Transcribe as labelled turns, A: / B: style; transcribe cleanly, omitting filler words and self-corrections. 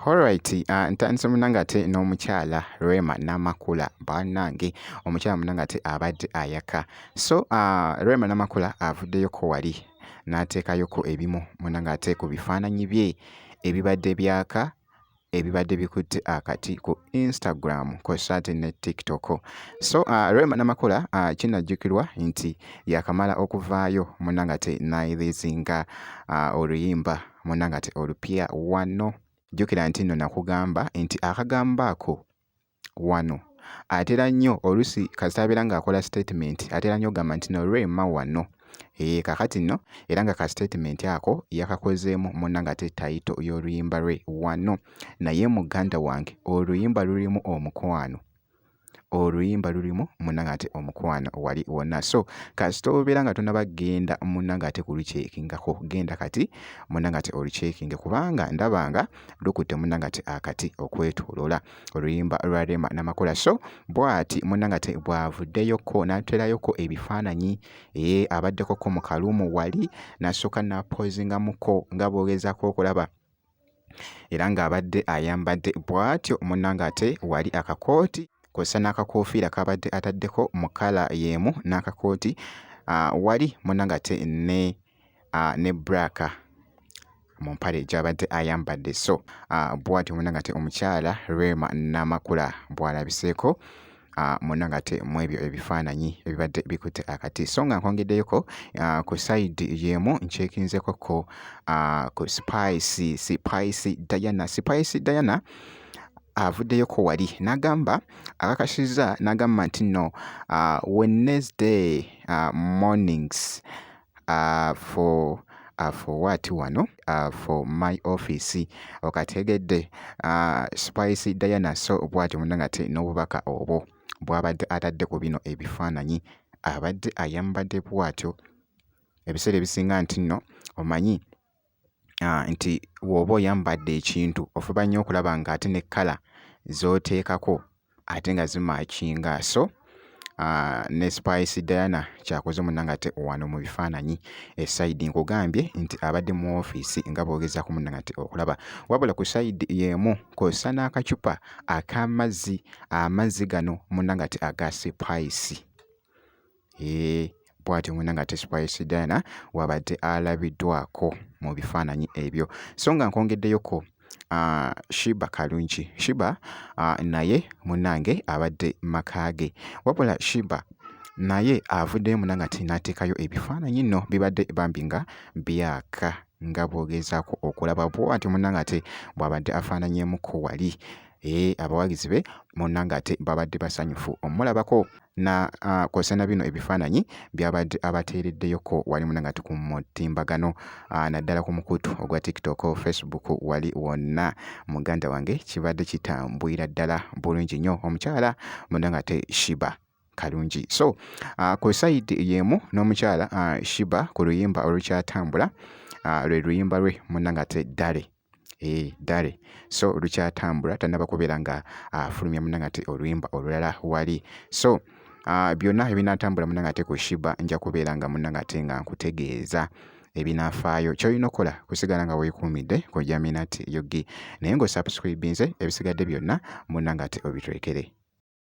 A: Alright, ntandise munnange ate n'omukyala Rema Namakula bannange omukyala munnange ate abadde ayaka. So Rema Namakula avuddeyoko wali n'ateekayoko ebimu munnange ate ku bifaananyi bye ebibadde byaka ebibadde bikutte akati ku Instagram kw'ossa ate ne TikTok. So Rema Namakula kinajjukirwa nti yakamala okuvaayo munnange ate n'ayirizinga oluyimba munnange ate olupya wano. Jjukira nti nno nakugamba nti akagambo ako wano atera nnyo oluusi kasita abeera ng'akola statement atera nnyo ogamba nti no Rema wano. Kakati nno era nga ka statement ako yakakozeemu munnange ate tayito y'oluyimba lwe wano. Naye muganda wange oluyimba lulimu omukwano. Oluyimba lulimu munnange ate omukwano wali wonna. So kasita obeera nga tonnaba genda munnange ate kuluceekingako, genda kati munnange ate oluceekinge kubanga ndabanga lukutte munnange ate akati okwetooloola oluyimba lwa Rema Namakula. So bw'ati munnange ate bw'avuddeyoko n'atwerayoko ebifaananyi abaddekoko mu kaluumu wali n'asooka n'apoozingamuko nga bw'ogezaako okulaba era ng'abadde ayambadde bw'atyo munnange ate wali akakooti kw'ossa n'akakoofiira kabadde ataddeko mu kkala y'emu n'akakooti wali munnange ate ne bbulaaka mu mpale gy'abadde ayambadde. So bw'atyo munnange ate omukyala Rema Namakula bw'alabiseeko munnange ate mu ebyo ebifaananyi ebibadde bikutte akati. So nga nkwongeddeyoko ku sayidi y'emu ncekinzeko ku Spice Diana avuddeyoko wali n'agamba akakasizza n'agamba nti nno Wednesday mornings for what wano for my office okategedde Spice Diana. So bw'atyo munnange ate n'obubaka obwo bw'abadde atadde ku bino ebifaananyi abadde ayambadde bw'atyo ebiseera ebisinga nti nno omanyi nti bw'oba oyambadde ekintu ofuba nnyo okulaba ng'ate ne kkala z'oteekako ate nga zimaakinga. So ne Spice Diana kyakoze munnange ate wano mu bifaananyi esayidi nkugambye nti abadde mu ofiisi nga bw'ogezaako munnange ate okulaba wabula ku sayidi y'emu kw'ossa n'akacupa ak'amazzi amazzi gano munnange ate aga Spice. Bw'atyo munnange ate Spice Diana wabadde alabiddwako mu bifaananyi ebyo. So nga nkwongeddeyoko Shiba Kalungi. Shiba naye munnange abadde makaage wabula Shiba naye avuddeyo munnange ate n'ateekayo ebifaananyi nno bibadde bambi nga byaka nga bw'ogezaako okulaba bw'atyo munnange ate bw'abadde afaananyeemuko wali. Abawagizi be munnange ate babadde basanyufu omulabako na kw'ossa na bino ebifaananyi by'abadde abateereddeyoko wali munnange ate ku mutimbagano naddala ku mukutu ogwa TikTok, Facebook wali wonna muganda wange kibadde kitambwira ddala bulungi nnyo omukyala munnange ate Shiba Kalungi. So ku sayidi y'emu n'omukyala Shiba ku luyimba olukyatambula lwe luyimba lwe munnange ate Dare. So lukyatambula tannaba kubeera nga afulumya munnange ate oluyimba olulala wali. So byonna ebinaatambula munnange ate ku Shiba nja kubeera nga munnange ate nga nkutegeeza ebinaafaayo. Ky'olina okukola kusigala nga weekuumidde ku Jaminat Yogi naye ng'osubscribinze ebisigadde byonna munnange ate obitwekere.